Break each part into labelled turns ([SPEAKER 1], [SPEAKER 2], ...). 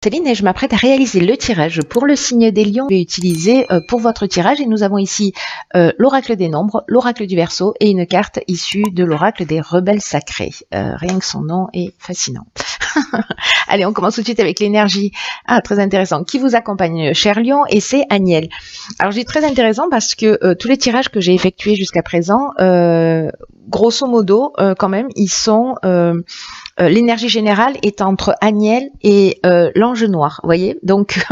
[SPEAKER 1] Céline et je m'apprête à réaliser le tirage pour le signe des lions que je vais utiliser pour votre tirage et nous avons ici l'oracle des nombres, l'oracle du Verseau et une carte issue de l'oracle des rebelles sacrés. Rien que son nom est fascinant. Allez, on commence tout de suite avec l'énergie. Ah, très intéressant. Qui vous accompagne, cher lion, et c'est Agnelle. Alors, je dis très intéressant parce que tous les tirages que j'ai effectués jusqu'à présent, grosso modo, quand même, ils sont... l'énergie générale est entre Agnelle et l'ange noir, vous voyez. Donc,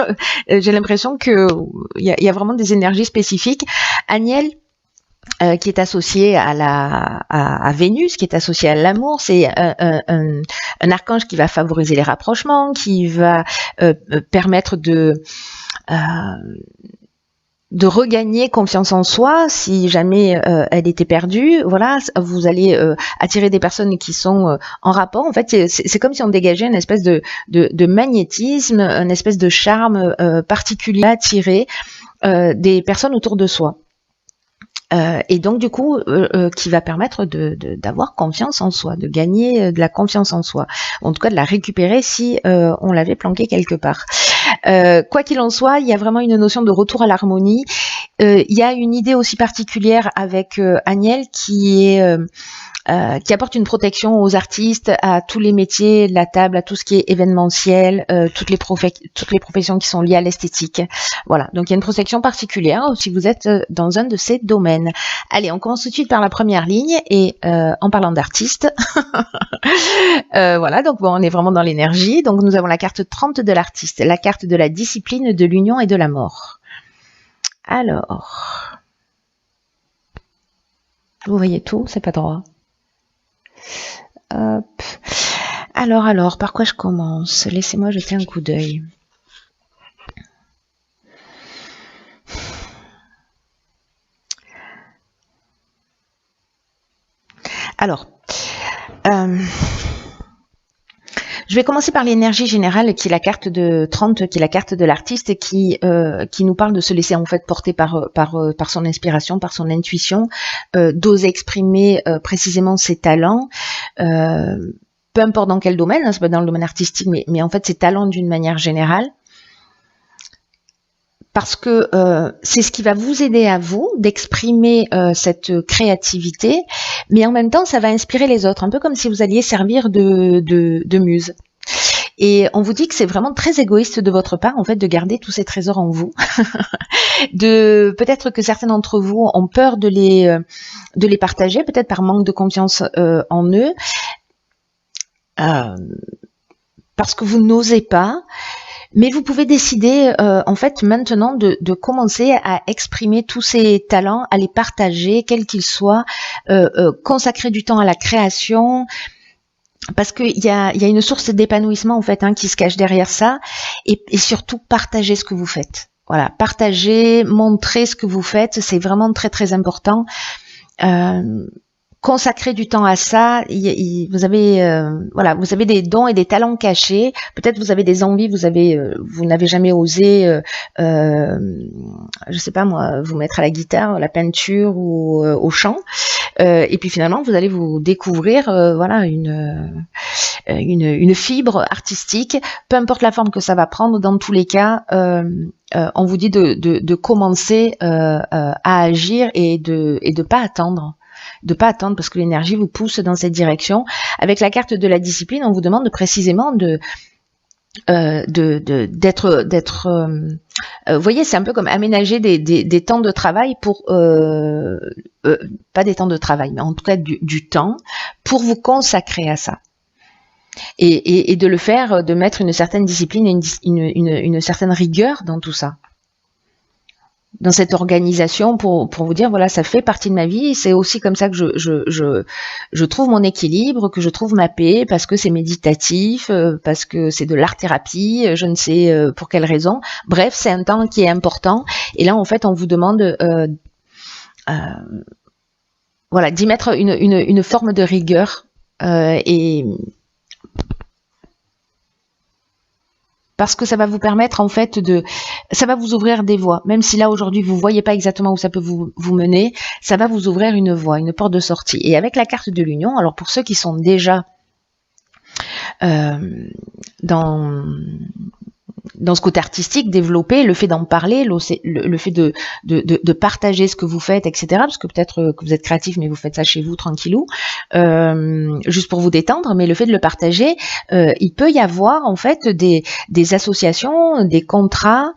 [SPEAKER 1] j'ai l'impression que il y a vraiment des énergies spécifiques. Agnelle, qui est associé à Vénus, qui est associé à l'amour, c'est un archange qui va favoriser les rapprochements, qui va permettre de regagner confiance en soi si jamais elle était perdue. Voilà, vous allez attirer des personnes qui sont en rapport. En fait, c'est comme si on dégageait une espèce de magnétisme, une espèce de charme particulier à attirer des personnes autour de soi. Et donc du coup, qui va permettre d'avoir confiance en soi, de gagner de la confiance en soi, en tout cas de la récupérer si on l'avait planquée quelque part. Quoi qu'il en soit, il y a vraiment une notion de retour à l'harmonie. Il y a une idée aussi particulière avec Agnelle qui apporte une protection aux artistes, à tous les métiers de la table, à tout ce qui est événementiel, toutes les professions qui sont liées à l'esthétique. Voilà, donc il y a une protection particulière si vous êtes dans un de ces domaines. Allez, on commence tout de suite par la première ligne et en parlant d'artistes, voilà, donc bon, on est vraiment dans l'énergie. Donc nous avons la carte 30 de l'artiste, la carte de la discipline, de l'union et de la mort. Alors, vous voyez tout, c'est pas droit. Hop. Alors, par quoi je commence? Laissez-moi jeter un coup d'œil. Alors, je vais commencer par l'énergie générale qui est la carte de 30, qui est la carte de l'artiste et qui nous parle de se laisser en fait porter par son inspiration, par son intuition, d'oser exprimer précisément ses talents, peu importe dans quel domaine, hein, c'est pas dans le domaine artistique, mais en fait ses talents d'une manière générale. Parce que c'est ce qui va vous aider à vous d'exprimer cette créativité, mais en même temps ça va inspirer les autres, un peu comme si vous alliez servir de muse. Et on vous dit que c'est vraiment très égoïste de votre part en fait de garder tous ces trésors en vous. Peut-être que certains d'entre vous ont peur de les partager, peut-être par manque de confiance en eux, parce que vous n'osez pas. Mais vous pouvez décider en fait maintenant de commencer à exprimer tous ces talents, à les partager, quels qu'ils soient, consacrer du temps à la création, parce qu'il y a une source d'épanouissement en fait qui se cache derrière ça, et surtout partager ce que vous faites. Voilà, partager, montrer ce que vous faites, c'est vraiment très très important. Consacrer du temps à ça, vous avez voilà, vous avez des dons et des talents cachés. Peut-être vous avez des envies, vous n'avez jamais osé, je sais pas moi, vous mettre à la guitare, à la peinture ou au chant. Et puis finalement, vous allez vous découvrir, voilà, une fibre artistique, peu importe la forme que ça va prendre. Dans tous les cas, on vous dit de commencer à agir et de pas attendre. Parce que l'énergie vous pousse dans cette direction. Avec la carte de la discipline, on vous demande précisément d'être vous voyez, c'est un peu comme aménager des temps de travail pour pas des temps de travail, mais en tout cas du temps pour vous consacrer à ça. Et de le faire, de mettre une certaine discipline et une certaine rigueur dans tout ça. Dans cette organisation pour vous dire voilà, ça fait partie de ma vie, c'est aussi comme ça que je trouve mon équilibre, que je trouve ma paix, parce que c'est méditatif, parce que c'est de l'art-thérapie, je ne sais pour quelle raison. Bref, c'est un temps qui est important, et là en fait on vous demande voilà, d'y mettre une forme de rigueur et parce que ça va vous permettre en fait ça va vous ouvrir des voies, même si là aujourd'hui vous voyez pas exactement où ça peut vous mener, ça va vous ouvrir une voie, une porte de sortie. Et avec la carte de l'union, alors pour ceux qui sont déjà dans dans ce côté artistique, développer le fait d'en parler, le fait de partager ce que vous faites, etc. Parce que peut-être que vous êtes créatif, mais vous faites ça chez vous tranquillou, juste pour vous détendre. Mais le fait de le partager, il peut y avoir en fait des associations, des contrats.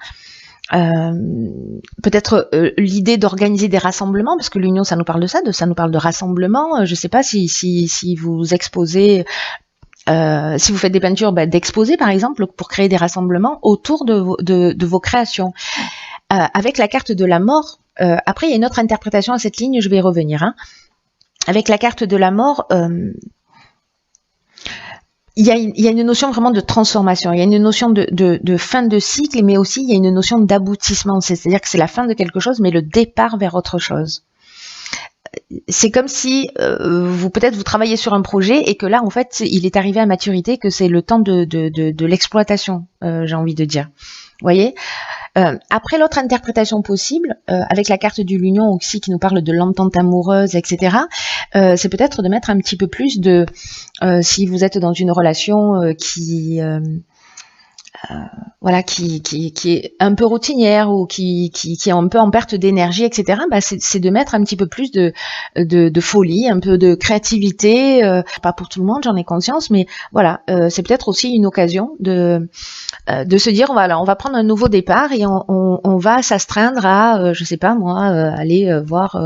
[SPEAKER 1] Peut-être l'idée d'organiser des rassemblements, parce que l'union, ça nous parle de ça, ça nous parle de rassemblement. Je sais pas si vous exposez. Si vous faites des peintures, d'exposer par exemple pour créer des rassemblements autour de vos créations. Avec la carte de la mort, après il y a une autre interprétation à cette ligne, je vais y revenir. Avec la carte de la mort, il y a une notion vraiment de transformation, il y a une notion de fin de cycle, mais aussi il y a une notion d'aboutissement, c'est-à-dire que c'est la fin de quelque chose, mais le départ vers autre chose. C'est comme si peut-être vous travaillez sur un projet et que là en fait il est arrivé à maturité, que c'est le temps de l'exploitation, j'ai envie de dire. Vous voyez, après l'autre interprétation possible, avec la carte de l'union aussi qui nous parle de l'entente amoureuse, etc. C'est peut-être de mettre un petit peu plus de, si vous êtes dans une relation qui est un peu routinière ou qui est un peu en perte d'énergie, etc. C'est de mettre un petit peu plus de folie, un peu de créativité, pas pour tout le monde, j'en ai conscience, mais voilà, c'est peut-être aussi une occasion de se dire voilà, on va prendre un nouveau départ et on va s'astreindre à, je sais pas moi, aller voir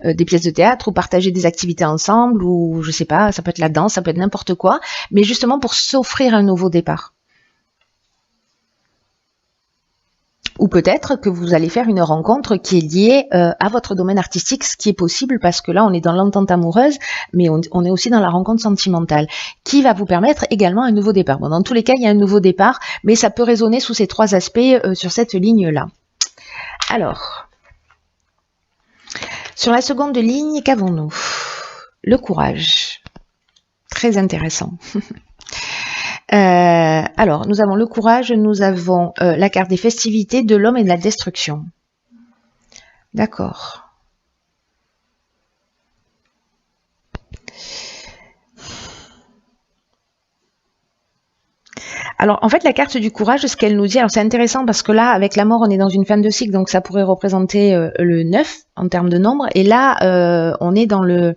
[SPEAKER 1] des pièces de théâtre ou partager des activités ensemble, ou je sais pas, ça peut être la danse, ça peut être n'importe quoi, mais justement pour s'offrir un nouveau départ. Ou peut-être que vous allez faire une rencontre qui est liée à votre domaine artistique, ce qui est possible parce que là on est dans l'entente amoureuse, mais on est aussi dans la rencontre sentimentale, qui va vous permettre également un nouveau départ. Bon, dans tous les cas, il y a un nouveau départ, mais ça peut résonner sous ces trois aspects sur cette ligne-là. Alors, sur la seconde ligne, qu'avons-nous? Le courage. Très intéressant. Alors, nous avons le courage, nous avons la carte des festivités, de l'homme et de la destruction. D'accord. Alors, en fait, la carte du courage, ce qu'elle nous dit, alors c'est intéressant parce que là, avec la mort, on est dans une fin de cycle, donc ça pourrait représenter le 9 en termes de nombre, et là, on est dans le...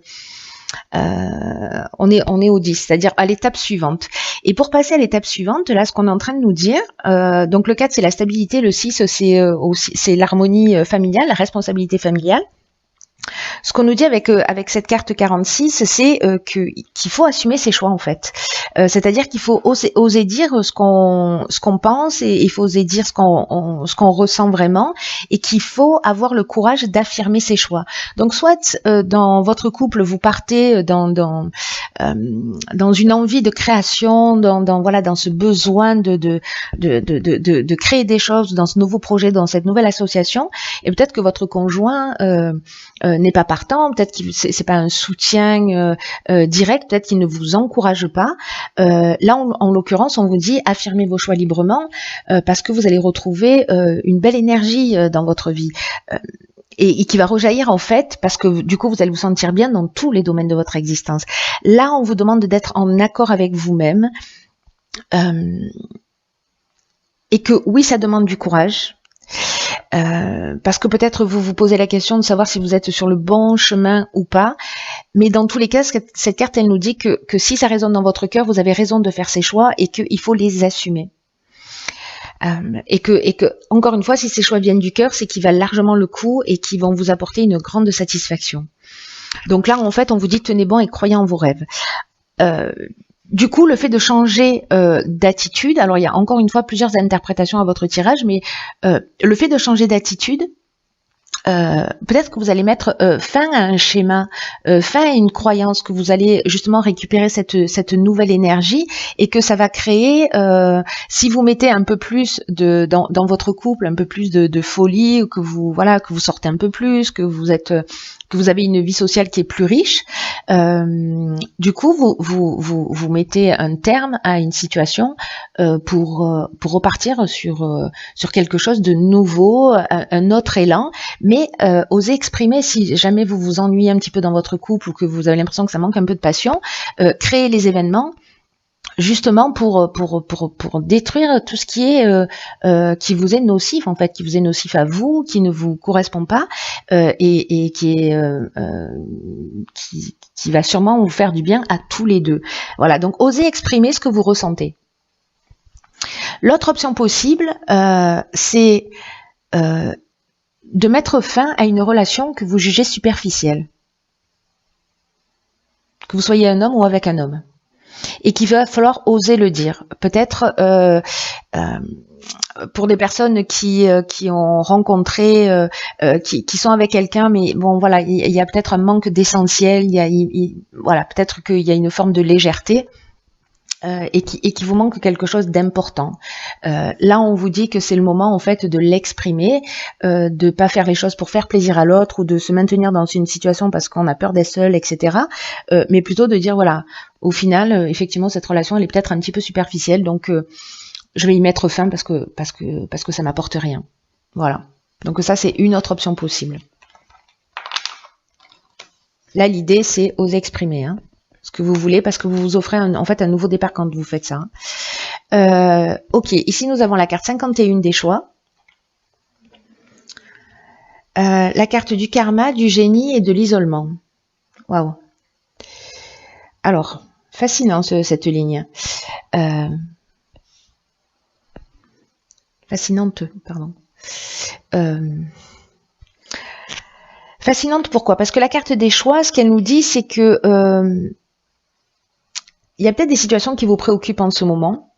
[SPEAKER 1] on est au 10, c'est-à-dire à l'étape suivante. Et pour passer à l'étape suivante, là, ce qu'on est en train de nous dire, donc le 4, c'est la stabilité, le 6, c'est l'harmonie familiale, la responsabilité familiale. Ce qu'on nous dit avec cette carte 46, c'est qu'il faut assumer ses choix en fait. C'est-à-dire qu'il faut oser dire ce qu'on pense, et il faut oser dire ce qu'on ressent vraiment, et qu'il faut avoir le courage d'affirmer ses choix. Donc soit dans votre couple vous partez dans une envie de création, dans ce besoin de créer des choses dans ce nouveau projet, dans cette nouvelle association, et peut-être que votre conjoint n'est pas partant, peut-être que c'est pas un soutien direct, peut-être qu'il ne vous encourage pas. Là, en l'occurrence, on vous dit affirmez vos choix librement parce que vous allez retrouver une belle énergie dans votre vie. Et qui va rejaillir en fait parce que du coup vous allez vous sentir bien dans tous les domaines de votre existence. Là, on vous demande d'être en accord avec vous-même et que oui, ça demande du courage. Parce que peut-être vous vous posez la question de savoir si vous êtes sur le bon chemin ou pas, mais dans tous les cas, cette carte, elle nous dit que si ça résonne dans votre cœur, vous avez raison de faire ces choix et qu'il faut les assumer. Et que, encore une fois, si ces choix viennent du cœur, c'est qu'ils valent largement le coup et qu'ils vont vous apporter une grande satisfaction. Donc là, en fait, on vous dit tenez bon et croyez en vos rêves. Du coup, le fait de changer d'attitude, alors il y a encore une fois plusieurs interprétations à votre tirage, mais le fait de changer d'attitude, peut-être que vous allez mettre fin à un schéma, fin à une croyance, que vous allez justement récupérer cette nouvelle énergie et que ça va créer, si vous mettez un peu plus dans votre couple, un peu plus de folie, ou que vous sortez un peu plus, que vous avez une vie sociale qui est plus riche, du coup vous mettez un terme à une situation pour repartir sur quelque chose de nouveau, un autre élan, mais osez exprimer si jamais vous vous ennuyez un petit peu dans votre couple ou que vous avez l'impression que ça manque un peu de passion, créez les événements justement pour détruire tout ce qui vous est nocif en fait, qui vous est nocif à vous, qui ne vous correspond pas et qui va sûrement vous faire du bien à tous les deux. Voilà, donc osez exprimer ce que vous ressentez. L'autre option possible, c'est de mettre fin à une relation que vous jugez superficielle, que vous soyez un homme ou avec un homme. Et qu'il va falloir oser le dire. Peut-être pour des personnes qui ont rencontré, qui sont avec quelqu'un, mais bon voilà, il y a peut-être un manque d'essentiel, voilà, peut-être qu'il y a une forme de légèreté et qui vous manque quelque chose d'important. Là, on vous dit que c'est le moment en fait de l'exprimer, de pas faire les choses pour faire plaisir à l'autre ou de se maintenir dans une situation parce qu'on a peur d'être seul, etc. Mais plutôt de dire voilà, au final, effectivement, cette relation elle est peut-être un petit peu superficielle, donc je vais y mettre fin parce que ça m'apporte rien. Voilà. Donc ça, c'est une autre option possible. Là, l'idée, c'est oser exprimer, hein, ce que vous voulez, parce que vous vous offrez en fait un nouveau départ quand vous faites ça. Ok, ici nous avons la carte 51 des choix, la carte du karma, du génie et de l'isolement. Waouh. Alors, fascinant cette ligne. Fascinante, pardon. Fascinante pourquoi? Parce que la carte des choix, ce qu'elle nous dit, c'est que il y a peut-être des situations qui vous préoccupent en ce moment,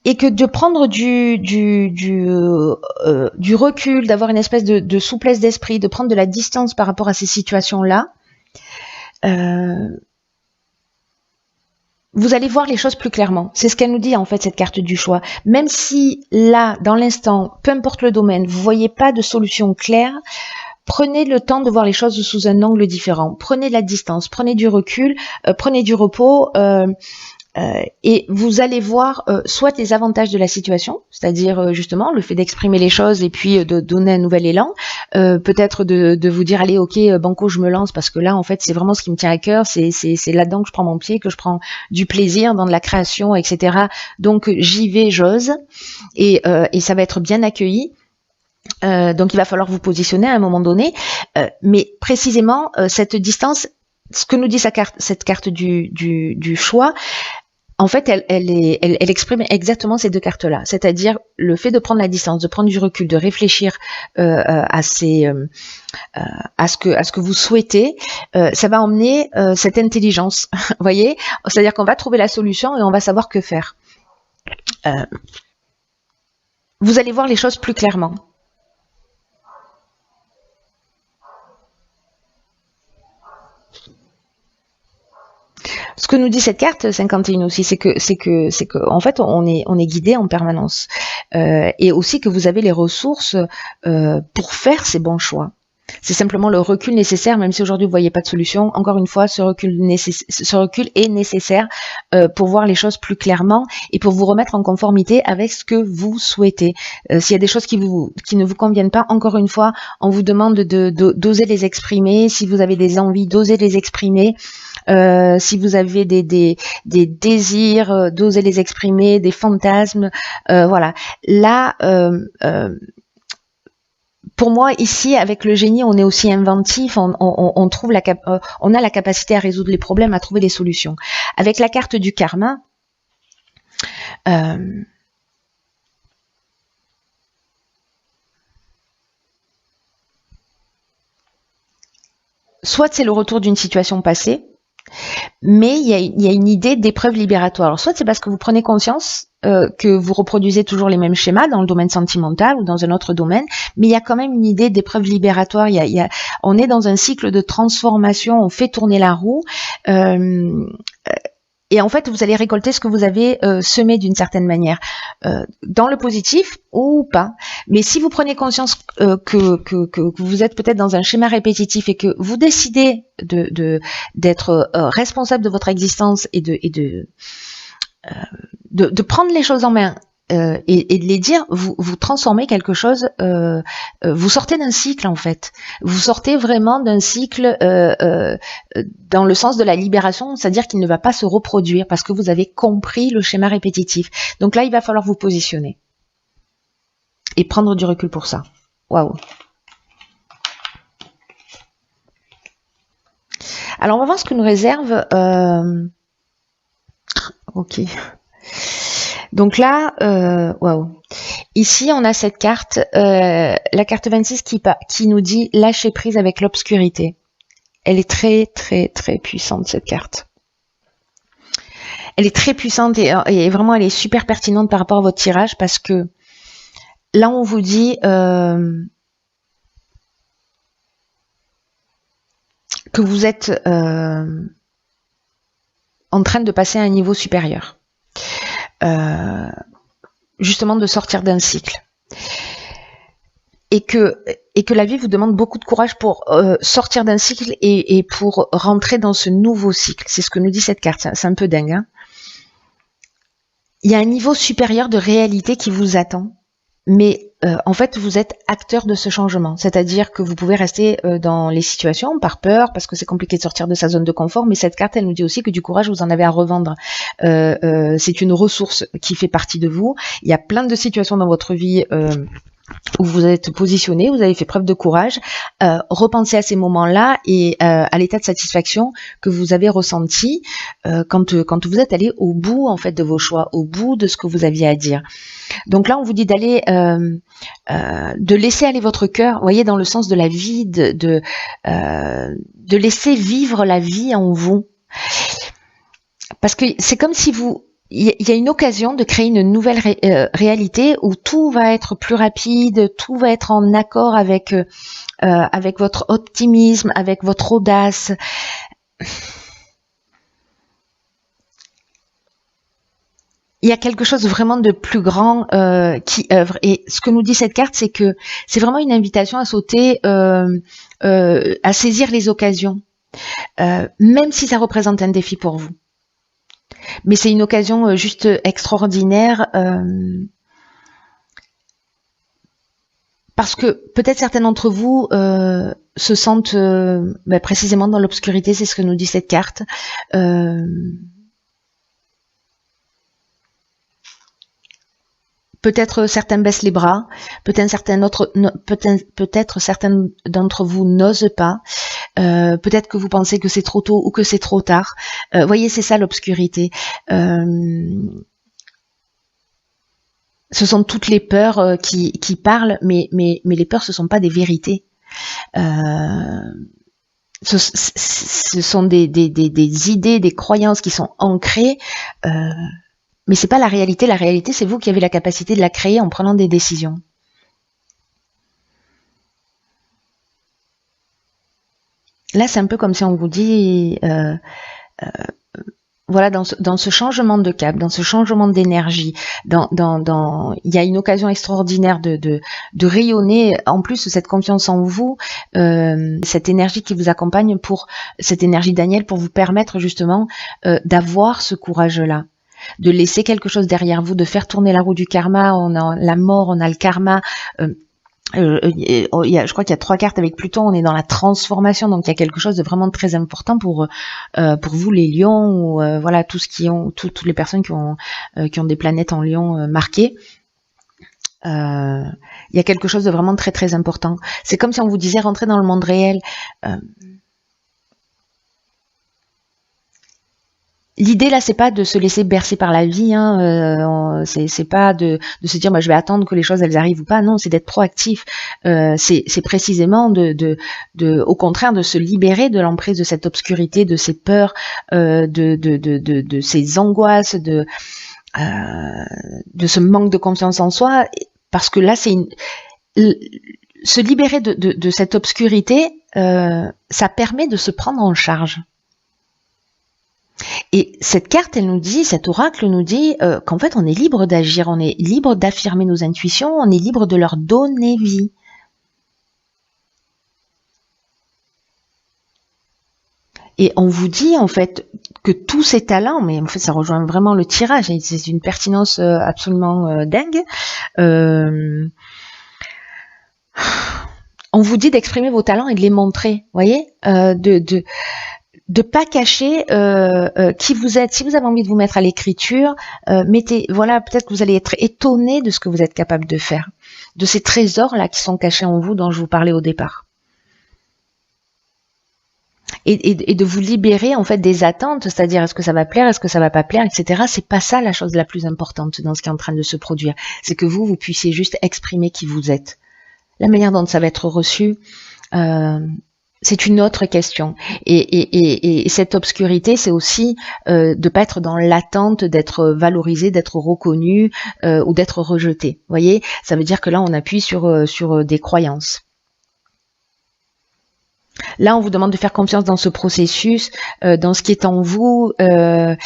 [SPEAKER 1] et que de prendre du recul, d'avoir une espèce de souplesse d'esprit, de prendre de la distance par rapport à ces situations-là, vous allez voir les choses plus clairement. C'est ce qu'elle nous dit en fait, cette carte du choix. Même si là, dans l'instant, peu importe le domaine, vous voyez pas de solution claire, prenez le temps de voir les choses sous un angle différent. Prenez de la distance, prenez du recul, prenez du repos, et vous allez voir soit les avantages de la situation, c'est-à-dire justement le fait d'exprimer les choses et puis de donner un nouvel élan, peut-être de vous dire allez ok banco je me lance parce que là en fait c'est vraiment ce qui me tient à cœur, c'est là-dedans que je prends mon pied, que je prends du plaisir dans de la création, etc. Donc j'y vais, j'ose et ça va être bien accueilli. Donc il va falloir vous positionner à un moment donné, mais précisément cette distance, ce que nous dit cette carte du choix, en fait elle exprime exactement ces deux cartes-là, c'est-à-dire le fait de prendre la distance, de prendre du recul, de réfléchir à ce que vous souhaitez, ça va emmener cette intelligence, vous voyez, c'est-à-dire qu'on va trouver la solution et on va savoir que faire. Vous allez voir les choses plus clairement. Ce que nous dit cette carte 51 aussi, c'est que en fait on est guidé en permanence, et aussi que vous avez les ressources pour faire ces bons choix. C'est simplement le recul nécessaire, même si aujourd'hui vous voyez pas de solution. Encore une fois, ce recul est nécessaire pour voir les choses plus clairement et pour vous remettre en conformité avec ce que vous souhaitez. S'il y a des choses qui ne vous conviennent pas, encore une fois, on vous demande d'oser les exprimer. Si vous avez des envies, d'oser les exprimer. Si vous avez des désirs, d'oser les exprimer, des fantasmes, voilà. Là, pour moi, ici, avec le génie, on est aussi inventif, on trouve on a la capacité à résoudre les problèmes, à trouver des solutions. Avec la carte du karma, soit c'est le retour d'une situation passée, mais il y a une idée d'épreuve libératoire. Alors soit c'est parce que vous prenez conscience que vous reproduisez toujours les mêmes schémas dans le domaine sentimental ou dans un autre domaine, mais il y a quand même une idée d'épreuve libératoire. On est dans un cycle de transformation, on fait tourner la roue, et en fait vous allez récolter ce que vous avez semé d'une certaine manière, dans le positif ou pas. Mais si vous prenez conscience que vous êtes peut-être dans un schéma répétitif et que vous décidez d'être responsable de votre existence et de prendre les choses en main et de les dire, vous transformez quelque chose, vous sortez d'un cycle en fait. Vous sortez vraiment d'un cycle dans le sens de la libération, c'est-à-dire qu'il ne va pas se reproduire parce que vous avez compris le schéma répétitif. Donc là, il va falloir vous positionner et prendre du recul pour ça. Waouh. Alors on va voir ce que nous réserve. Ok. Donc là, waouh. Ici, on a cette carte, la carte 26 qui nous dit lâcher prise avec l'obscurité. Elle est très, très, très puissante, cette carte. Elle est très puissante et vraiment, elle est super pertinente par rapport à votre tirage parce que là, on vous dit que vous êtes en train de passer à un niveau supérieur. Justement de sortir d'un cycle et que la vie vous demande beaucoup de courage pour sortir d'un cycle et pour rentrer dans ce nouveau cycle. C'est ce que nous dit cette carte, c'est un peu dingue, hein. Il y a un niveau supérieur de réalité qui vous attend, mais en fait vous êtes acteur de ce changement, c'est-à-dire que vous pouvez rester dans les situations par peur parce que c'est compliqué de sortir de sa zone de confort, mais cette carte elle nous dit aussi que du courage vous en avez à revendre. C'est une ressource qui fait partie de vous. Il y a plein de situations dans votre vie où vous êtes positionné, vous avez fait preuve de courage. Repensez à ces moments-là et à l'état de satisfaction que vous avez ressenti quand vous êtes allé au bout en fait de vos choix, au bout de ce que vous aviez à dire. Donc là, on vous dit d'aller, de laisser aller votre cœur, vous voyez, dans le sens de la vie, de laisser vivre la vie en vous. Parce que c'est comme si il y a une occasion de créer une nouvelle réalité où tout va être plus rapide, tout va être en accord avec votre optimisme, avec votre audace. Il y a quelque chose vraiment de plus grand qui œuvre. Et ce que nous dit cette carte, c'est que c'est vraiment une invitation à sauter, à saisir les occasions, même si ça représente un défi pour vous. Mais c'est une occasion juste extraordinaire parce que peut-être certains d'entre vous se sentent précisément dans l'obscurité, c'est ce que nous dit cette carte. Peut-être certains baissent les bras, peut-être certains d'entre vous n'osent pas, peut-être que vous pensez que c'est trop tôt ou que c'est trop tard. Voyez, c'est ça l'obscurité. Ce sont toutes les peurs qui parlent, mais les peurs, ce ne sont pas des vérités. Ce sont des idées, des croyances qui sont ancrées. Mais c'est pas la réalité. La réalité, c'est vous qui avez la capacité de la créer en prenant des décisions. Là, c'est un peu comme si on vous dit, voilà, dans ce changement de cap, dans ce changement d'énergie, il y a une occasion extraordinaire de rayonner. En plus, cette confiance en vous, cette énergie qui vous accompagne cette énergie Daniel, pour vous permettre justement d'avoir ce courage-là, de laisser quelque chose derrière vous, de faire tourner la roue du karma. On a la mort, on a le karma. Je crois qu'il y a 3 cartes avec Pluton. On est dans la transformation, donc il y a quelque chose de vraiment très important pour vous les lions, ou voilà, toutes les personnes qui ont des planètes en lion marquées. Il y a quelque chose de vraiment très très important. C'est comme si on vous disait rentrer dans le monde réel. L'idée là, c'est pas de se laisser bercer par la vie, hein, c'est pas de se dire, je vais attendre que les choses elles arrivent ou pas. Non, c'est d'être proactif. C'est précisément au contraire, de se libérer de l'emprise de cette obscurité, de ces peurs, de ces angoisses, de ce manque de confiance en soi, parce que là, se libérer de cette obscurité, ça permet de se prendre en charge. Et cette carte, cet oracle nous dit qu'en fait, on est libre d'agir, on est libre d'affirmer nos intuitions, on est libre de leur donner vie. Et on vous dit en fait que tous ces talents, mais en fait ça rejoint vraiment le tirage, et c'est une pertinence absolument dingue. On vous dit d'exprimer vos talents et de les montrer, voyez, de pas cacher qui vous êtes. Si vous avez envie de vous mettre à l'écriture, voilà, peut-être que vous allez être étonné de ce que vous êtes capable de faire, de ces trésors là qui sont cachés en vous dont je vous parlais au départ. Et de vous libérer en fait des attentes, c'est-à-dire est-ce que ça va plaire, est-ce que ça va pas plaire, etc. C'est pas ça la chose la plus importante dans ce qui est en train de se produire. C'est que vous puissiez juste exprimer qui vous êtes. La manière dont ça va être reçu, c'est une autre question. Et cette obscurité, c'est aussi de pas être dans l'attente d'être valorisé, d'être reconnu ou d'être rejeté. Vous voyez, ça veut dire que là, on appuie sur des croyances. Là, on vous demande de faire confiance dans ce processus, dans ce qui est en vous, et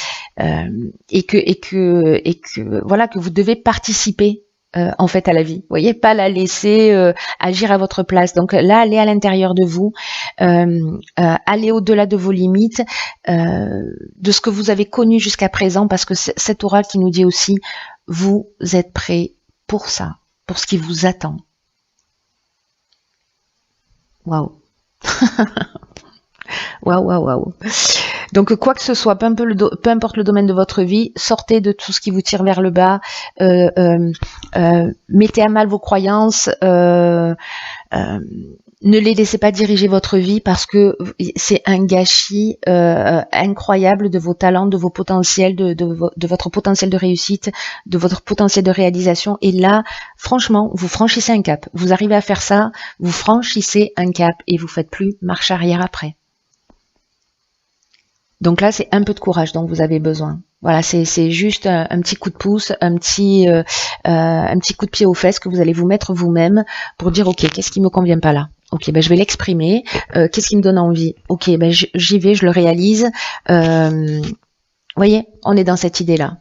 [SPEAKER 1] que voilà, que vous devez participer en fait à la vie. Vous voyez, pas la laisser agir à votre place. Donc là, allez à l'intérieur de vous, allez au-delà de vos limites, de ce que vous avez connu jusqu'à présent, parce que cet oral qui nous dit aussi, vous êtes prêts pour ça, pour ce qui vous attend. Waouh. Waouh. Donc quoi que ce soit, peu importe le domaine de votre vie, sortez de tout ce qui vous tire vers le bas, mettez à mal vos croyances, ne les laissez pas diriger votre vie, parce que c'est un gâchis incroyable de vos talents, de vos potentiels, de votre potentiel de réussite, de votre potentiel de réalisation. Et là, franchement, vous franchissez un cap. Vous arrivez à faire ça, vous franchissez un cap et vous faites plus marche arrière après. Donc là, c'est un peu de courage dont vous avez besoin. Voilà, c'est juste un petit coup de pouce, un petit coup de pied aux fesses que vous allez vous mettre vous-même pour dire, ok, qu'est-ce qui me convient pas là? Ok, ben je vais l'exprimer. Qu'est-ce qui me donne envie? Ok, ben j'y vais, je le réalise. Voyez, on est dans cette idée-là.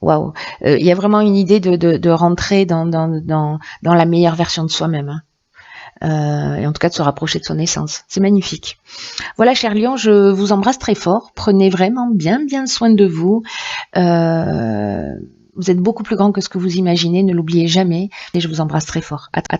[SPEAKER 1] Waouh, il y a vraiment une idée de rentrer dans la meilleure version de soi-même. Hein. Et en tout cas de se rapprocher de son essence. C'est magnifique. Voilà, chers lions, je vous embrasse très fort. Prenez vraiment bien soin de vous. Vous êtes beaucoup plus grand que ce que vous imaginez, ne l'oubliez jamais. Et je vous embrasse très fort. À